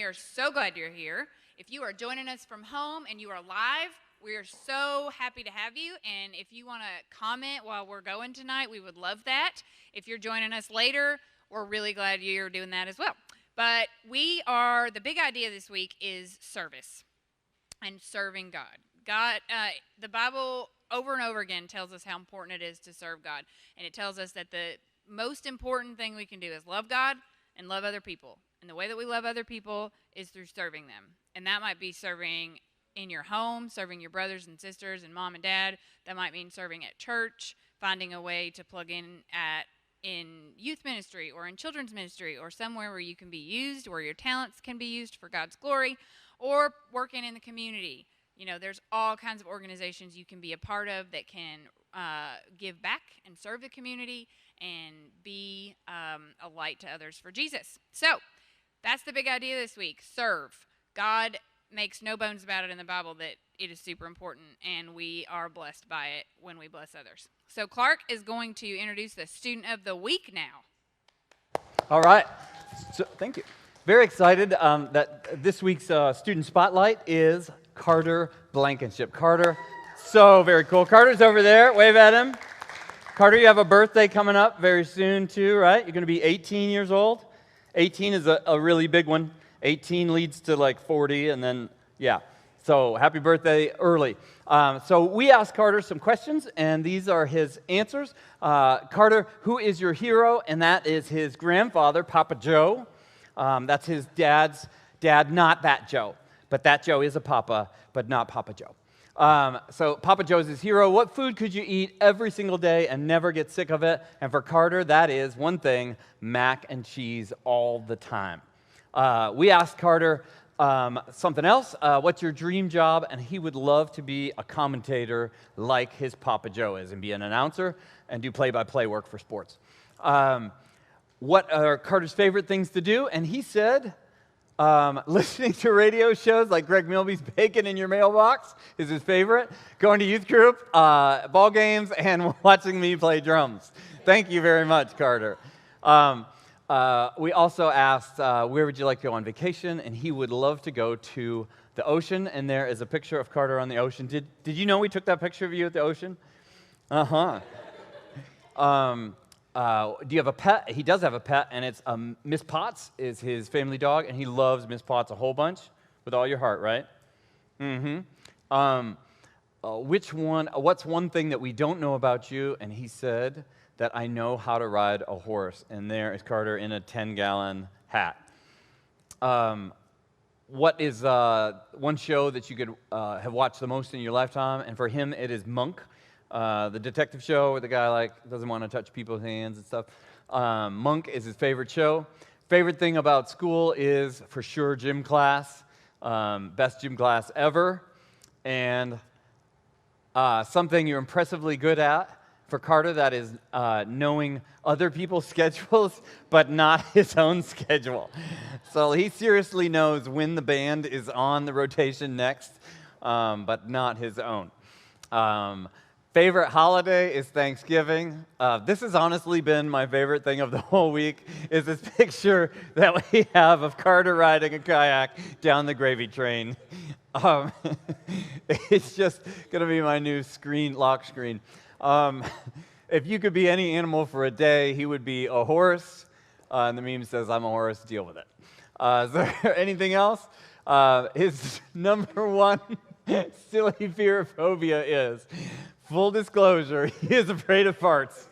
We are so glad you're here. If you are joining us from home and you are live, we are so happy to have you. And if you want to comment while we're going tonight, we would love that. If you're joining us later, we're really glad you're doing that as well. But the big idea this week is service and serving God. The Bible over and over again tells us how important it is to serve God. And it tells us that the most important thing we can do is love God and love other people. And the way that we love other people is through serving them. And that might be serving in your home, serving your brothers and sisters and mom and dad. That might mean serving at church, finding a way to plug in youth ministry or in children's ministry or somewhere where you can be used, where your talents can be used for God's glory, or working in the community. You know, there's all kinds of organizations you can be a part of that can give back and serve the community and be a light to others for Jesus. So that's the big idea this week. Serve. God makes no bones about it in the Bible that it is super important, and we are blessed by it when we bless others. So Clark is going to introduce the Student of the Week now. All right. So, thank you. Very excited that this week's Student Spotlight is Carter Blankenship. Carter, so very cool. Carter's over there. Wave at him. Carter, you have a birthday coming up very soon too, right? You're going to be 18 years old. 18 is a really big one. 18 leads to like 40, and then, yeah. So happy birthday early. So we asked Carter some questions, and these are his answers. Carter, who is your hero? And that is his grandfather, Papa Joe. That's his dad's dad, not that Joe. But that Joe is a papa, but not Papa Joe. So Papa Joe's his hero. What food could you eat every single day and never get sick of it? And for Carter, that is one thing, mac and cheese all the time. We asked Carter something else. What's your dream job? And he would love to be a commentator like his Papa Joe is and be an announcer and do play-by-play work for sports. What are Carter's favorite things to do? And he said, listening to radio shows like Greg Milby's Bacon in Your Mailbox is his favorite. Going to youth group, ball games, and watching me play drums. Thank you very much, Carter. We also asked, where would you like to go on vacation? And he would love to go to the ocean. And there is a picture of Carter on the ocean. Did you know we took that picture of you at the ocean? Uh-huh. Do you have a pet? He does have a pet, and it's Miss Potts is his family dog, and he loves Miss Potts a whole bunch with all your heart, right? Mm-hmm. What's one thing that we don't know about you? And he said that I know how to ride a horse. And there is Carter in a 10-gallon hat. What is one show that you could have watched the most in your lifetime? And for him, it is Monk. The detective show where the guy doesn't want to touch people's hands and stuff. Monk is his favorite show. Favorite thing about school is for sure gym class. Best gym class ever. And something you're impressively good at for Carter, that is knowing other people's schedules, but not his own schedule. So he seriously knows when the band is on the rotation next, but not his own. Favorite holiday is Thanksgiving. This has honestly been my favorite thing of the whole week, is this picture that we have of Carter riding a kayak down the gravy train. It's just going to be my new lock screen. If you could be any animal for a day, he would be a horse. And the meme says, I'm a horse, deal with it. Is there anything else? His number one silly fear or phobia is, full disclosure, he is afraid of farts.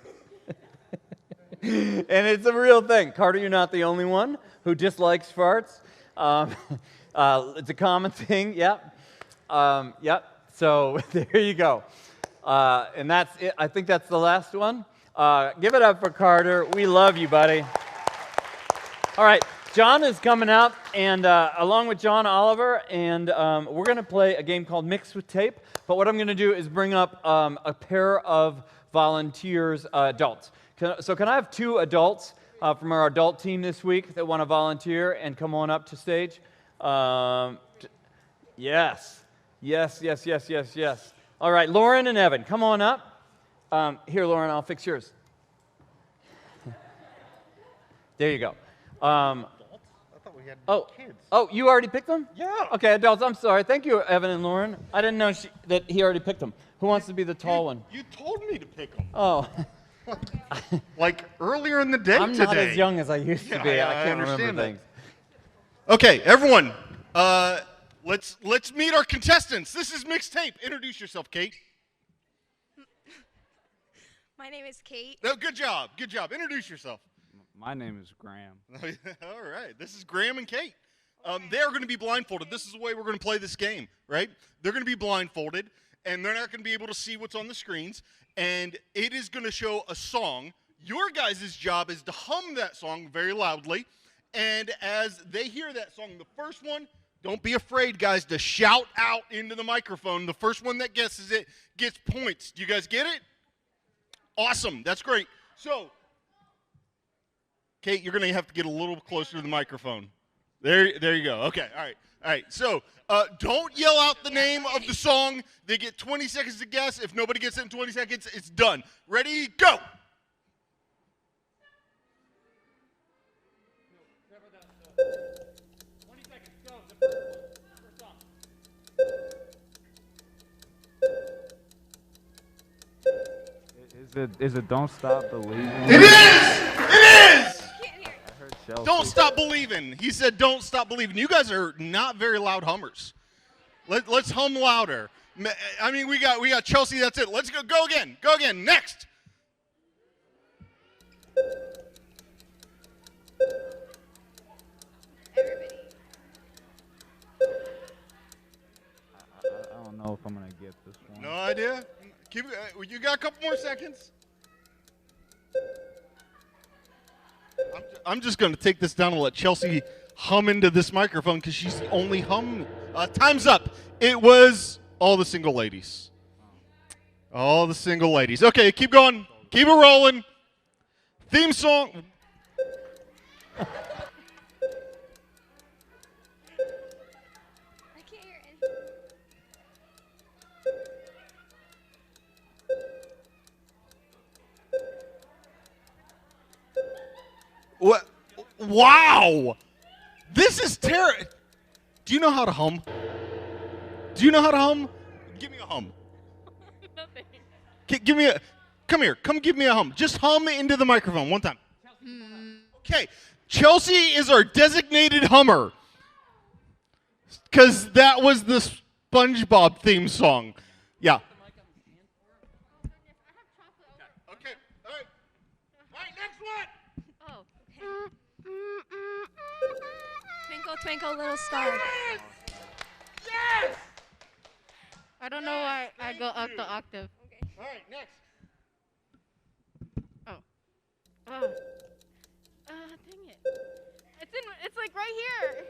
And it's a real thing. Carter, you're not the only one who dislikes farts. It's a common thing, yep. So there you go. And that's it. I think that's the last one. Give it up for Carter. We love you, buddy. All right, John is coming up, and along with John Oliver, and we're going to play a game called Mixed with Tape. But what I'm going to do is bring up a pair of volunteers, adults. Can I have two adults from our adult team this week that want to volunteer and come on up to stage? Yes. All right, Lauren and Evan, come on up. Here, Lauren, I'll fix yours. There you go. we had Oh, kids. oh, you already picked them? Yeah. Okay, adults, I'm sorry. Thank you, Evan and Lauren. I didn't know that he already picked them. Who wants to be the tall one? You told me to pick them. Oh, Like earlier in the day I'm today. not as young as I used to be. Yeah, I can't remember understand that. things. Okay, everyone. Let's meet our contestants. This is Mixtape. Introduce yourself, Kate. My name is Kate. Oh, good job. Good job. Introduce yourself. My name is Graham. All right. This is Graham and Kate. They are going to be blindfolded. This is the way we're going to play this game, right? They're going to be blindfolded, and they're not going to be able to see what's on the screens. And it is going to show a song. Your guys' job is to hum that song very loudly. And as they hear that song, the first one, don't be afraid, guys, to shout out into the microphone. The first one that guesses it gets points. Do you guys get it? Awesome. That's great. So, Kate, you're going to have to get a little closer to the microphone. There you go. Okay. All right. So, don't yell out the name of the song. They get 20 seconds to guess. If nobody gets it in 20 seconds, it's done. Ready? Go. Is it Don't Stop Believing? It is! Can't hear. I heard Chelsea. Don't stop believing. He said don't stop believing. You guys are not very loud hummers. Let's hum louder. I mean, we got Chelsea. That's it. Let's go again. Go again. Next. Everybody. I don't know if I'm gonna get this one. No idea. You got a couple more seconds. I'm just going to take this down and let Chelsea hum into this microphone because she's the only hum. Time's up. It was All the Single Ladies. All the Single Ladies. Okay, keep going. Keep it rolling. Theme song. I can't hear anything. What? Wow. This is terrible. Do you know how to hum? Do you know how to hum? Give me a hum. Nothing. Give me a. Come here. Come give me a hum. Just hum into the microphone one time. Okay. Chelsea is our designated hummer. Because that was the SpongeBob theme song. Yeah. Okay. All right. All right. Next one. Oh, okay. Twinkle, twinkle, little star. Yes. I don't know why I go up the octave. Okay. All right. Next. Oh. Dang it. It's like right here.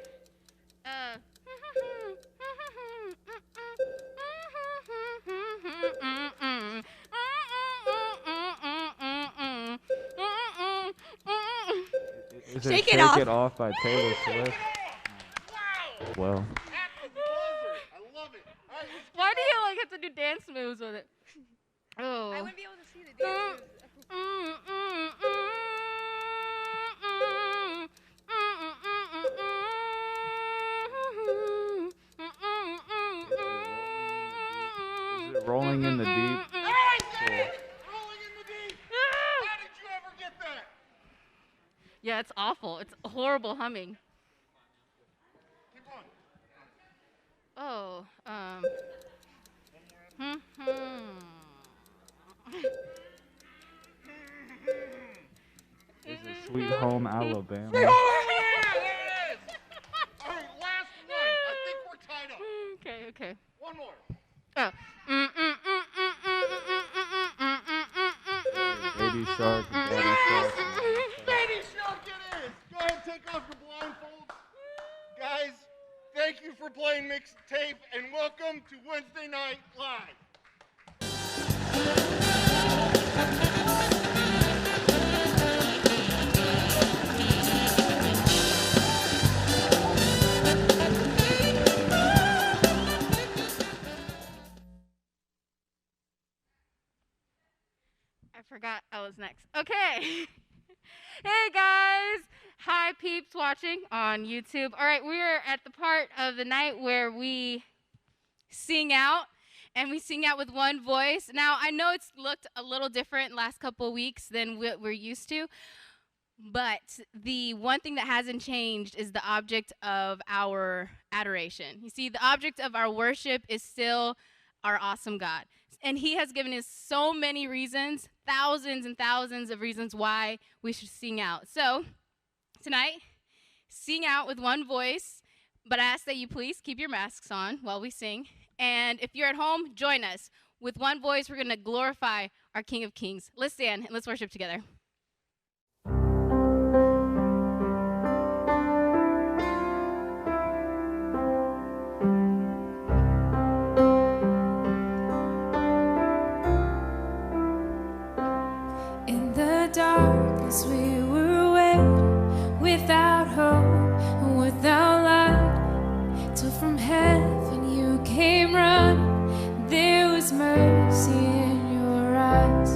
Is Shake it Shake Off. It Off by Taylor Swift? Well, At the buzzer. I love it. All right. Why do you like have to do dance moves with it? Oh. I wouldn't be able to see the dance moves. is it Rolling in the Deep? Rolling in the deep. How did you ever get that? Yeah, it's awful. It's horrible humming. Keep on. Oh, Is it Sweet Home Alabama? All right, last one. I think we're tied up. Okay. One more. Oh. Baby Shark, Daddy Shark. Baby Shark it is. Go ahead and take off your blindfolds. Guys, thank you for playing Mixtape, and welcome to Wednesday Night Live. I forgot I was next. Okay. Hey guys! Hi peeps watching on YouTube. All right, we're at the part of the night where we sing out, and we sing out with one voice. Now, I know it's looked a little different last couple of weeks than what we're used to, but the one thing that hasn't changed is the object of our adoration. You see, the object of our worship is still our awesome God. And he has given us so many reasons, thousands and thousands of reasons why we should sing out. So tonight, sing out with one voice, but I ask that you please keep your masks on while we sing. And if you're at home, join us. With one voice, we're going to glorify our King of Kings. Let's stand and let's worship together. In the darkness we were waiting, without hope and without light, till from heaven you came running. There was mercy in your eyes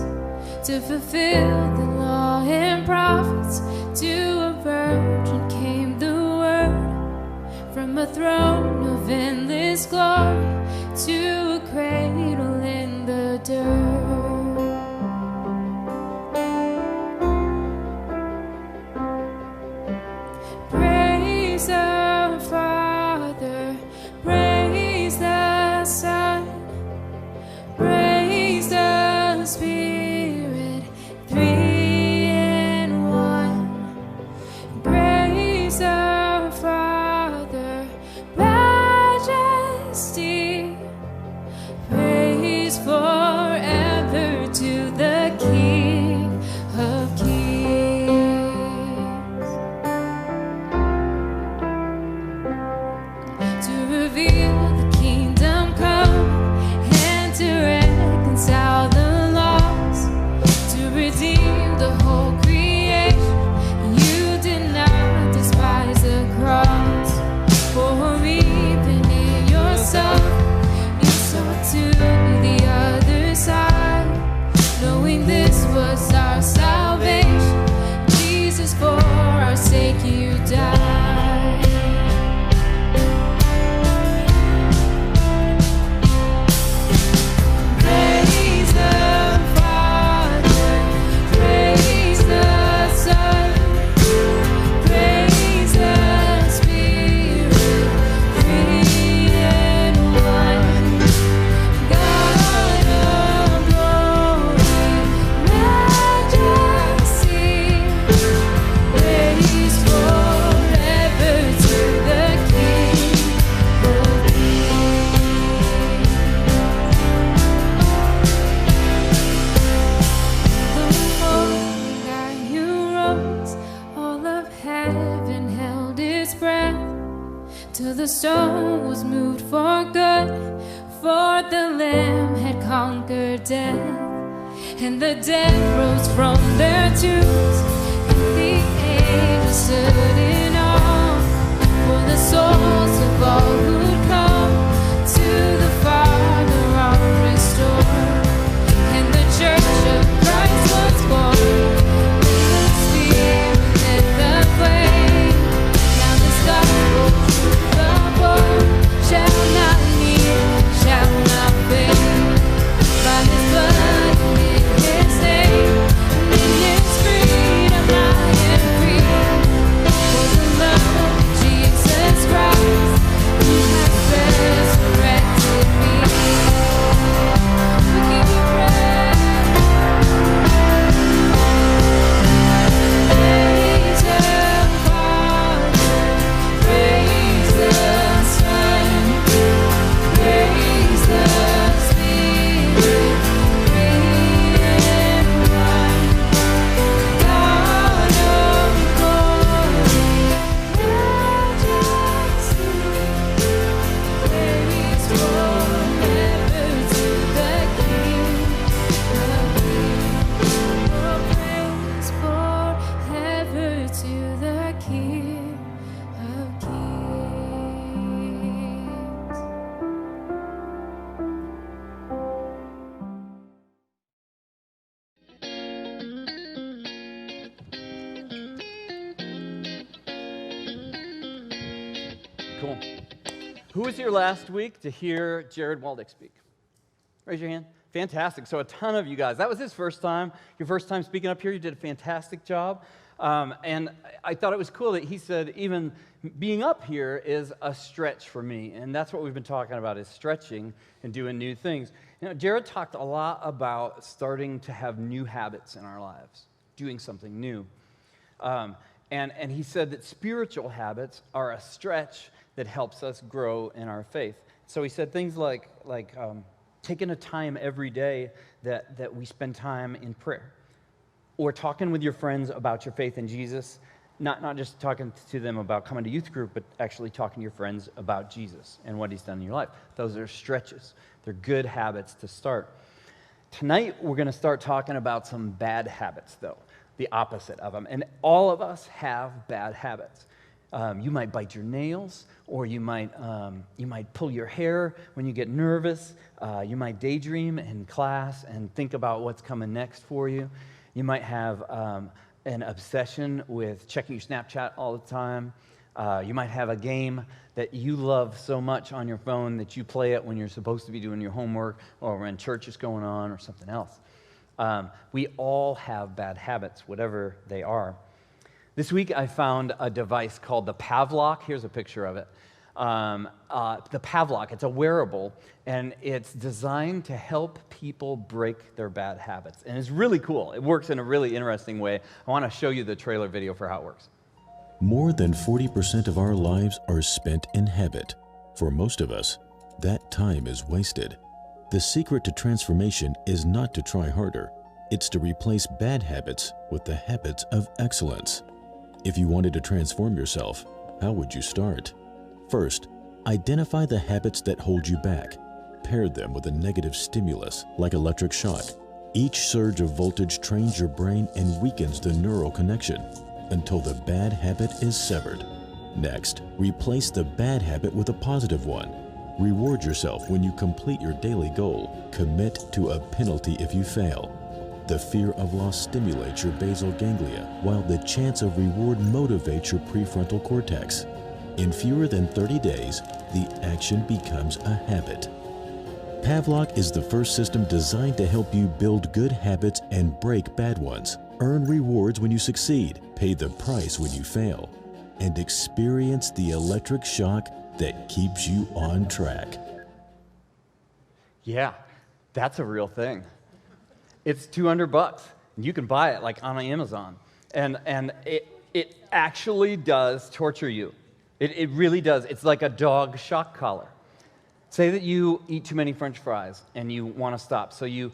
to fulfill the law and prophets. To a virgin came the word, from a throne of endless glory to a cradle in the dirt. Praise the Father, praise the Son, praise the Spirit, three in one. Praise the Father, majesty, praise forever to the King of Kings. To reveal the kingdom come and to reconcile the lost, to redeem the whole creation. You did not despise the cross, for even in your Son you sought to the other side, knowing this was our salvation. Jesus, for our sake you died. Praise the Father, praise the Son, praise the Spirit, three in one. God of glory, majesty, praise forever to the King of Kings. The morning that you rose, all of heaven held its breath, till the stone was moved for good, for the Lamb had conquered death, and the dead rose from their tombs, and the angels stood in awe, for the souls of all who'd come to the Father are restored, and the Church of Christ was born. In the Spirit lit the flame. Now this gospel truth of old shall not need, shall not fade. By His blood and in His name, and in His freedom I am free. For the love of Jesus Christ, He has cool. Who was here last week to hear Jared Waldick speak? Raise your hand. Fantastic. So a ton of you guys. That was his first time. Your first time speaking up here. You did a fantastic job. And I thought it was cool that he said even being up here is a stretch for me. And that's what we've been talking about, is stretching and doing new things. You know, Jared talked a lot about starting to have new habits in our lives, doing something new. And he said that spiritual habits are a stretch that helps us grow in our faith. So he said things like taking a time every day that we spend time in prayer, or talking with your friends about your faith in Jesus, not just talking to them about coming to youth group, but actually talking to your friends about Jesus and what he's done in your life. Those are stretches. They're good habits to start. Tonight, we're going to start talking about some bad habits, though, the opposite of them. And all of us have bad habits. You might bite your nails, or you might pull your hair when you get nervous. You might daydream in class and think about what's coming next for you. You might have an obsession with checking your Snapchat all the time. You might have a game that you love so much on your phone that you play it when you're supposed to be doing your homework or when church is going on or something else. We all have bad habits, whatever they are. This week I found a device called the Pavlok. Here's a picture of it. The Pavlok, it's a wearable, and it's designed to help people break their bad habits. And it's really cool. It works in a really interesting way. I want to show you the trailer video for how it works. More than 40% of our lives are spent in habit. For most of us, that time is wasted. The secret to transformation is not to try harder. It's to replace bad habits with the habits of excellence. If you wanted to transform yourself, how would you start? First, identify the habits that hold you back. Pair them with a negative stimulus, like electric shock. Each surge of voltage trains your brain and weakens the neural connection until the bad habit is severed. Next, replace the bad habit with a positive one. Reward yourself when you complete your daily goal. Commit to a penalty if you fail. The fear of loss stimulates your basal ganglia, while the chance of reward motivates your prefrontal cortex. In fewer than 30 days, the action becomes a habit. Pavlok is the first system designed to help you build good habits and break bad ones. Earn rewards when you succeed, pay the price when you fail, and experience the electric shock that keeps you on track. Yeah, that's a real thing. It's $200. You can buy it like on Amazon. And it actually does torture you. It really does. It's like a dog shock collar. Say that you eat too many French fries and you want to stop. So you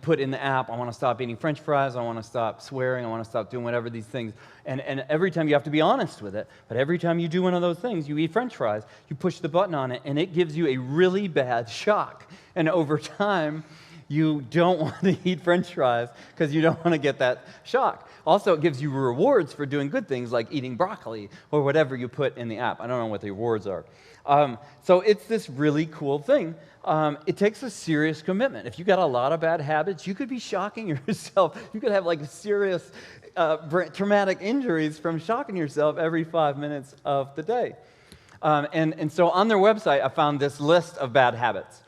put in the app, I want to stop eating French fries, I want to stop swearing, I want to stop doing whatever these things. And every time you have to be honest with it, but every time you do one of those things, you eat French fries, you push the button on it, and it gives you a really bad shock. And over time, you don't want to eat French fries because you don't want to get that shock. Also, it gives you rewards for doing good things like eating broccoli or whatever you put in the app. I don't know what the rewards are. So it's this really cool thing. It takes a serious commitment. If you got a lot of bad habits, you could be shocking yourself. You could have like serious traumatic injuries from shocking yourself every 5 minutes of the day. And so on their website, I found this list of bad habits.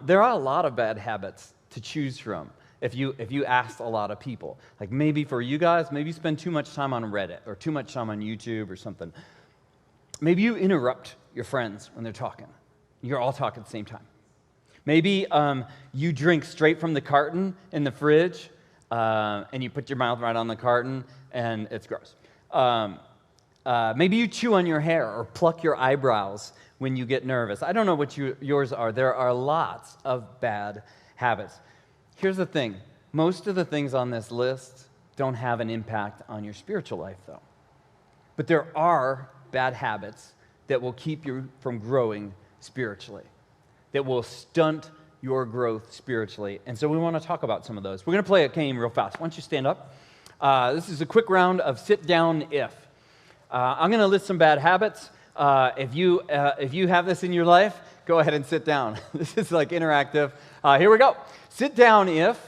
There are a lot of bad habits to choose from if you asked a lot of people. Like maybe for you guys, maybe you spend too much time on Reddit or too much time on YouTube or something. Maybe you interrupt your friends when they're talking. You're all talking at the same time. Maybe you drink straight from the carton in the fridge and you put your mouth right on the carton and it's gross. Maybe you chew on your hair or pluck your eyebrows when you get nervous. I don't know what yours are. There are lots of bad habits. Here's the thing. Most of the things on this list don't have an impact on your spiritual life, though. But there are bad habits that will keep you from growing spiritually, that will stunt your growth spiritually. And so we want to talk about some of those. We're going to play a game real fast. Why don't you stand up? This is a quick round of sit down if. I'm going to list some bad habits. If you have this in your life, go ahead and sit down. This is like interactive. Here we go. Sit down if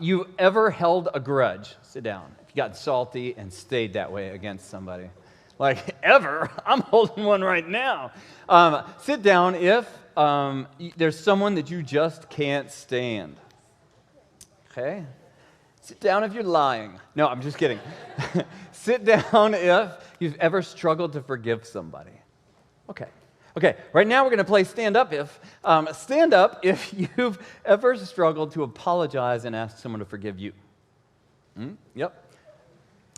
you ever held a grudge. Sit down. If you got salty and stayed that way against somebody. Like, ever? I'm holding one right now. Sit down if there's someone that you just can't stand. Okay? Sit down if you're lying. No, I'm just kidding. Sit down if you've ever struggled to forgive somebody. Okay, right now we're going to play stand up if. Stand up if you've ever struggled to apologize and ask someone to forgive you. Yep.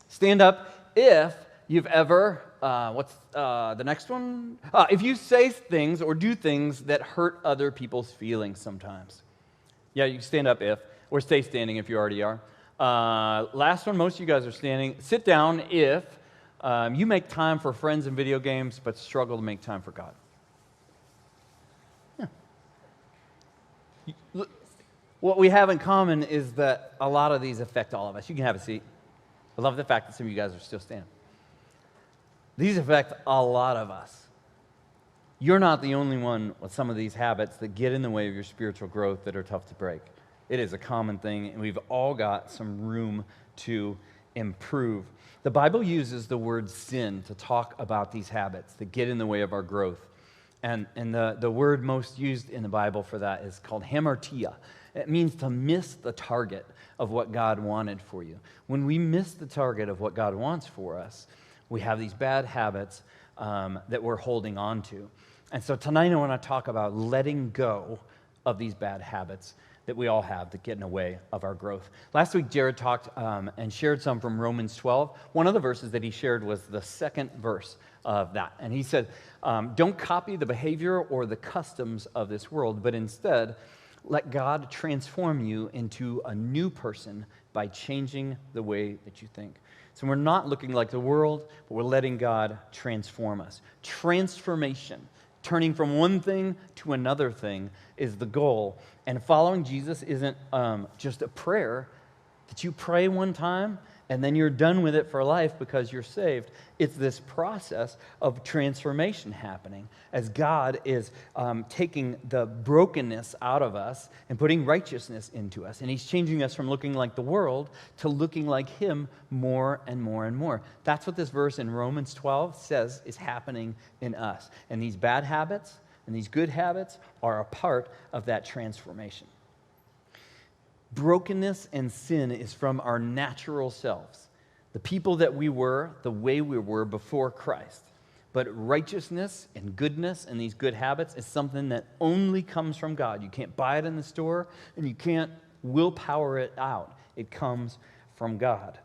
Stand up if you've ever, what's the next one? If you say things or do things that hurt other people's feelings sometimes. Yeah, you can stand up if, or stay standing if you already are. Last one, most of you guys are standing. Sit down if you make time for friends and video games, but struggle to make time for God. Yeah. What we have in common is that a lot of these affect all of us. You can have a seat. I love the fact that some of you guys are still standing. These affect a lot of us. You're not the only one with some of these habits that get in the way of your spiritual growth that are tough to break. It is a common thing, and we've all got some room to improve. The Bible uses the word sin to talk about these habits that get in the way of our growth. And the word most used in the Bible for that is called hamartia. It means to miss the target of what God wanted for you. When we miss the target of what God wants for us, we have these bad habits that we're holding on to. And so tonight I want to talk about letting go of these bad habits that we all have that get in the way of our growth. Last week, Jared talked and shared some from Romans 12. One of the verses that he shared was the second verse of that. And he said, don't copy the behavior or the customs of this world, but instead, let God transform you into a new person by changing the way that you think. So we're not looking like the world, but we're letting God transform us. Transformation, turning from one thing to another thing, is the goal. And following Jesus isn't just a prayer that you pray one time and then you're done with it for life because you're saved. It's this process of transformation happening as God is taking the brokenness out of us and putting righteousness into us. And he's changing us from looking like the world to looking like him more and more and more. That's what this verse in Romans 12 says is happening in us. And these bad habits and these good habits are a part of that transformation. Brokenness and sin is from our natural selves, the people that we were, the way we were before Christ. But righteousness and goodness and these good habits is something that only comes from God. You can't buy it in the store, and you can't willpower it out. It comes from God,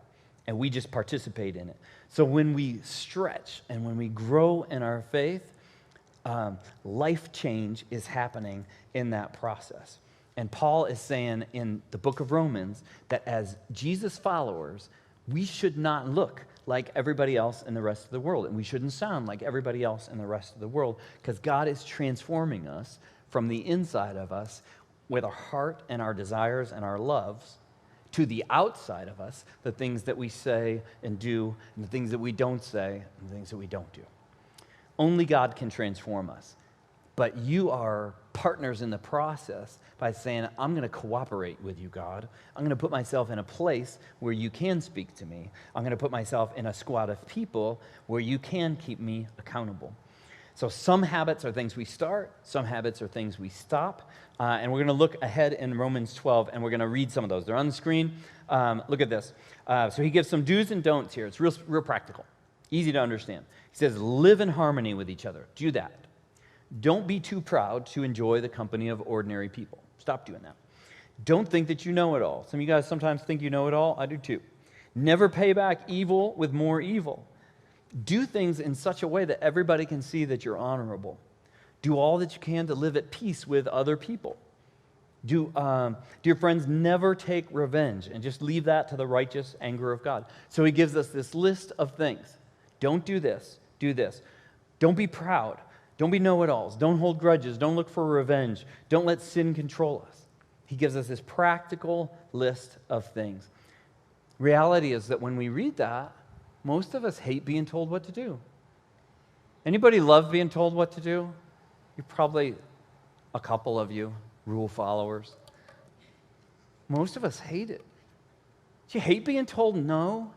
and we just participate in it. So when we stretch and when we grow in our faith, life change is happening in that process. And Paul is saying in the book of Romans that as Jesus followers, we should not look like everybody else in the rest of the world. And we shouldn't sound like everybody else in the rest of the world, because God is transforming us from the inside of us with our heart and our desires and our loves to the outside of us, the things that we say and do, and the things that we don't say, and the things that we don't do. Only God can transform us. But you are partners in the process by saying, I'm going to cooperate with you, God. I'm going to put myself in a place where you can speak to me. I'm going to put myself in a squad of people where you can keep me accountable. So some habits are things we start. Some habits are things we stop. And we're going to look ahead in Romans 12, and we're going to read some of those. They're on the screen. Look at this. So he gives some do's and don'ts here. It's real practical, easy to understand. He says, live in harmony with each other. Do that. Don't be too proud to enjoy the company of ordinary people. Stop doing that. Don't think that you know it all. Some of you guys sometimes think you know it all. I do too. Never pay back evil with more evil. Do things in such a way that everybody can see that you're honorable. Do all that you can to live at peace with other people. Dear friends, never take revenge, and just leave that to the righteous anger of God. So he gives us this list of things. Don't do this. Do this. Don't be proud. Don't be know-it-alls. Don't hold grudges. Don't look for revenge. Don't let sin control us. He gives us this practical list of things. Reality is that when we read that, most of us hate being told what to do. Anybody love being told what to do? You're probably a couple of you, rule followers. Most of us hate it. Do you hate being told no?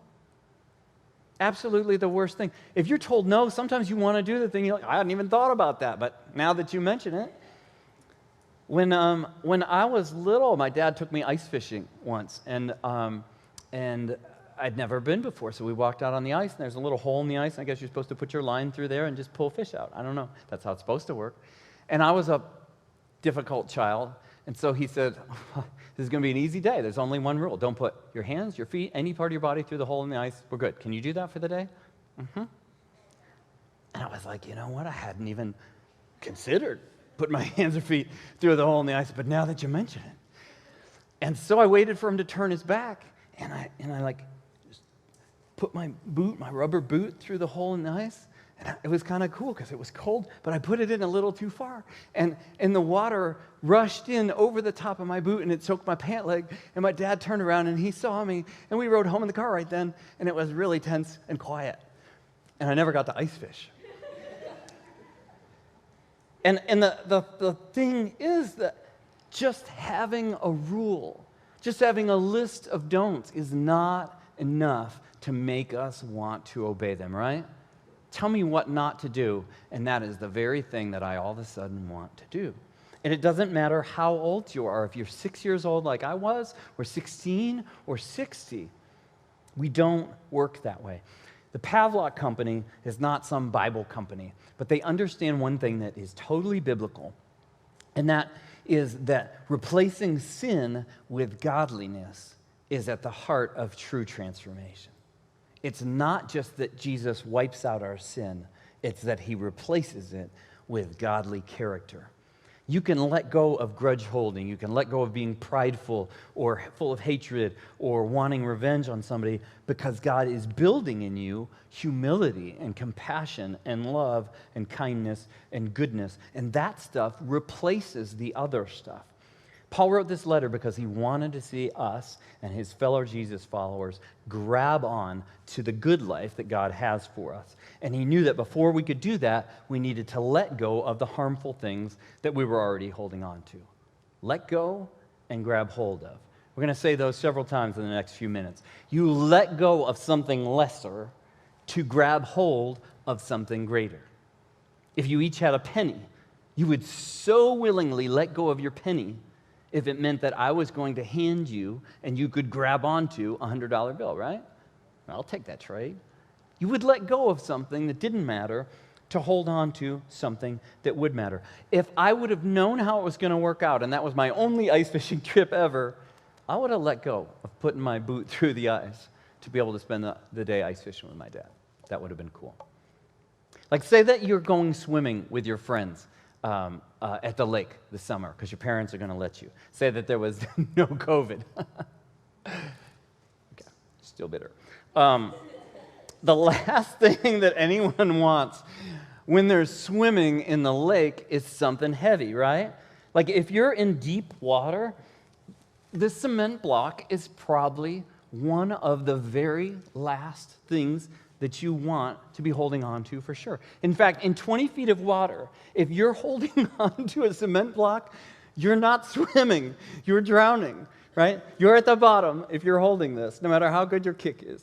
Absolutely the worst thing. If you're told no, sometimes you want to do the thing. You're like, I hadn't even thought about that, but now that you mention it. When I was little, my dad took me ice fishing once, and I'd never been before, so we walked out on the ice, and there's a little hole in the ice, and I guess you're supposed to put your line through there and just pull fish out. I don't know. That's how it's supposed to work. And I was a difficult child, and so he said, this is going to be an easy day. There's only one rule. Don't put your hands, your feet, any part of your body through the hole in the ice. We're good. Can you do that for the day? Mm-hmm. And I was like, you know what? I hadn't even considered putting my hands or feet through the hole in the ice, but now that you mention it. And so I waited for him to turn his back, and I like just put my rubber boot through the hole in the ice. And it was kind of cool because it was cold, but I put it in a little too far. And the water rushed in over the top of my boot, and it soaked my pant leg. And my dad turned around, and he saw me, and we rode home in the car right then, and it was really tense and quiet. And I never got to ice fish. And the thing is that just having a rule, just having a list of don'ts is not enough to make us want to obey them, right? Tell me what not to do, and that is the very thing that I all of a sudden want to do. And it doesn't matter how old you are. If you're 6 years old like I was, or 16, or 60, we don't work that way. The Pavlok company is not some Bible company, but they understand one thing that is totally biblical, and that is that replacing sin with godliness is at the heart of true transformation. It's not just that Jesus wipes out our sin, it's that he replaces it with godly character. You can let go of grudge holding, you can let go of being prideful or full of hatred or wanting revenge on somebody because God is building in you humility and compassion and love and kindness and goodness. And that stuff replaces the other stuff. Paul wrote this letter because he wanted to see us and his fellow Jesus followers grab on to the good life that God has for us. And he knew that before we could do that, we needed to let go of the harmful things that we were already holding on to. Let go and grab hold of. We're going to say those several times in the next few minutes. You let go of something lesser to grab hold of something greater. If you each had a penny, you would so willingly let go of your penny if it meant that I was going to hand you and you could grab onto a $100 bill, right? I'll take that trade. You would let go of something that didn't matter to hold on to something that would matter. If I would have known how it was going to work out, and that was my only ice fishing trip ever, I would have let go of putting my boot through the ice to be able to spend the day ice fishing with my dad. That would have been cool. Like, say that you're going swimming with your friends at the lake this summer because your parents are going to let you. Say that there was no COVID. Okay, still bitter. The last thing that anyone wants when they're swimming in the lake is something heavy, right? Like if you're in deep water, this cement block is probably one of the very last things that you want to be holding on to for sure. In fact, in 20 feet of water, if you're holding on to a cement block, you're not swimming, you're drowning, right? You're at the bottom if you're holding this, no matter how good your kick is.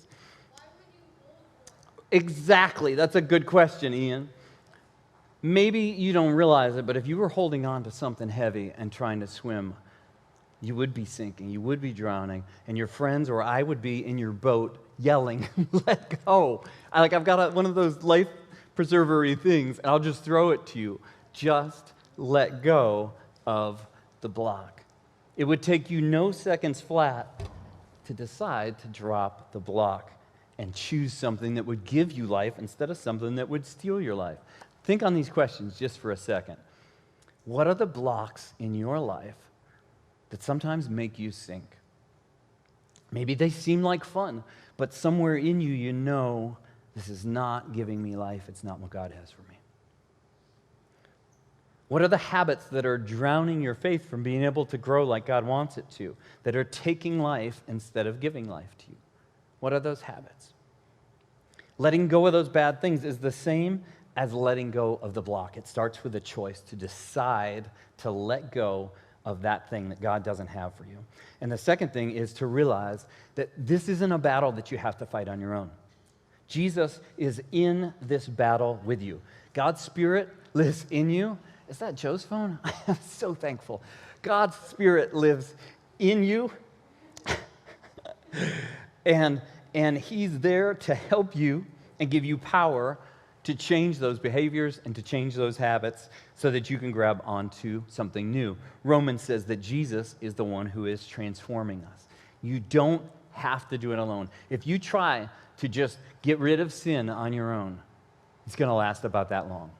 Exactly, that's a good question, Ian. Maybe you don't realize it, but if you were holding on to something heavy and trying to swim, you would be sinking, you would be drowning, and your friends or I would be in your boat yelling, let go. I've got one of those life preserver-y things, and I'll just throw it to you. Just let go of the block. It would take you no seconds flat to decide to drop the block and choose something that would give you life instead of something that would steal your life. Think on these questions just for a second. What are the blocks in your life that sometimes make you sink? Maybe they seem like fun, but somewhere in you, you know, this is not giving me life. It's not what God has for me. What are the habits that are drowning your faith from being able to grow like God wants it to, that are taking life instead of giving life to you? What are those habits? Letting go of those bad things is the same as letting go of the block. It starts with a choice to decide to let go of that thing that God doesn't have for you. And the second thing is to realize that this isn't a battle that you have to fight on your own. Jesus is in this battle with you. God's Spirit lives in you. Is that Joe's phone? I'm so thankful. God's Spirit lives in you, and He's there to help you and give you power to change those behaviors and to change those habits so that you can grab onto something new. Romans says that Jesus is the one who is transforming us. You don't have to do it alone. If you try to just get rid of sin on your own, it's going to last about that long.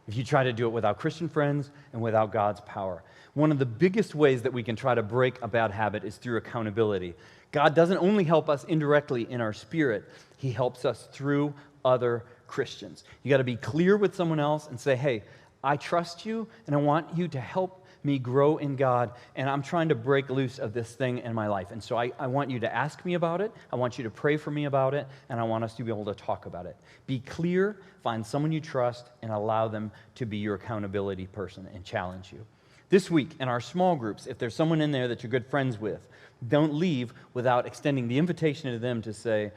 If you try to do it without Christian friends and without God's power. One of the biggest ways that we can try to break a bad habit is through accountability. God doesn't only help us indirectly in our spirit, He helps us through other Christians. You got to be clear with someone else and say, hey, I trust you and I want you to help me grow in God, and I'm trying to break loose of this thing in my life. And so I want you to ask me about it, I want you to pray for me about it, and I want us to be able to talk about it. Be clear, find someone you trust, and allow them to be your accountability person and challenge you. This week, in our small groups, if there's someone in there that you're good friends with, don't leave without extending the invitation to them to say,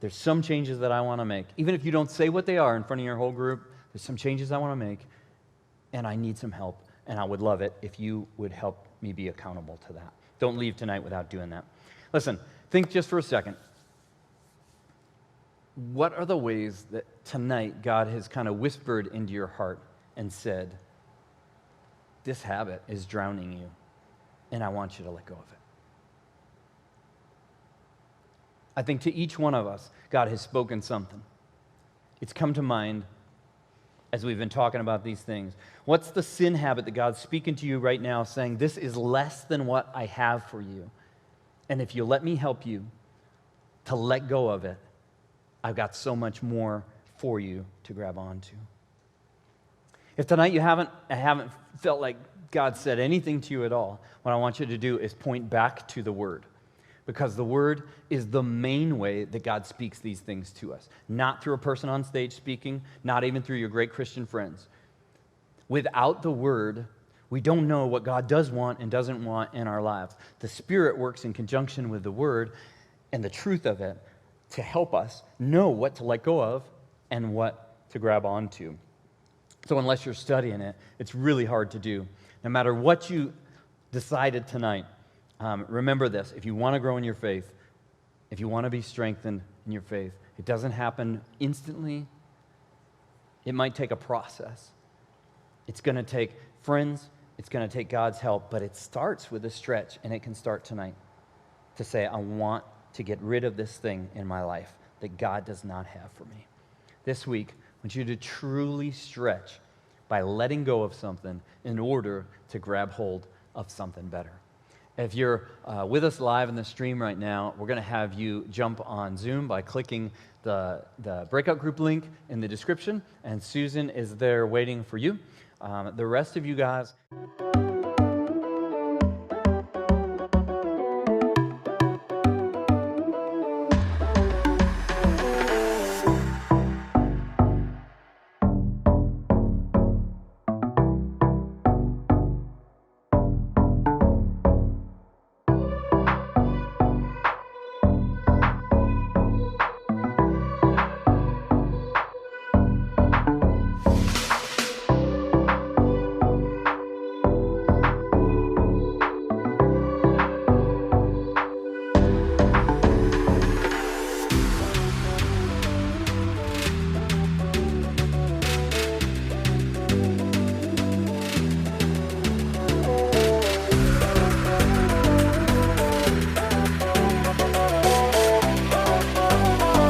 there's some changes that I want to make. Even if you don't say what they are in front of your whole group, there's some changes I want to make, and I need some help. And I would love it if you would help me be accountable to that. Don't leave tonight without doing that. Listen, think just for a second. What are the ways that tonight God has kind of whispered into your heart and said, this habit is drowning you, and I want you to let go of it? I think to each one of us, God has spoken something. It's come to mind as we've been talking about these things. What's the sin habit that God's speaking to you right now, saying, this is less than what I have for you, and if you let me help you to let go of it, I've got so much more for you to grab onto. If tonight you haven't felt like God said anything to you at all, what I want you to do is point back to the Word. Because the Word is the main way that God speaks these things to us. Not through a person on stage speaking, not even through your great Christian friends. Without the Word, we don't know what God does want and doesn't want in our lives. The Spirit works in conjunction with the Word and the truth of it to help us know what to let go of and what to grab onto. So unless you're studying it, it's really hard to do. No matter what you decided tonight, remember this: if you want to grow in your faith, if you want to be strengthened in your faith, it doesn't happen instantly. It might take a process. It's going to take friends, it's going to take God's help, but it starts with a stretch, and it can start tonight to say, I want to get rid of this thing in my life that God does not have for me. This week, I want you to truly stretch by letting go of something in order to grab hold of something better. If you're with us live in the stream right now, we're going to have you jump on Zoom by clicking the breakout group link in the description, and Susan is there waiting for you. The rest of you guys...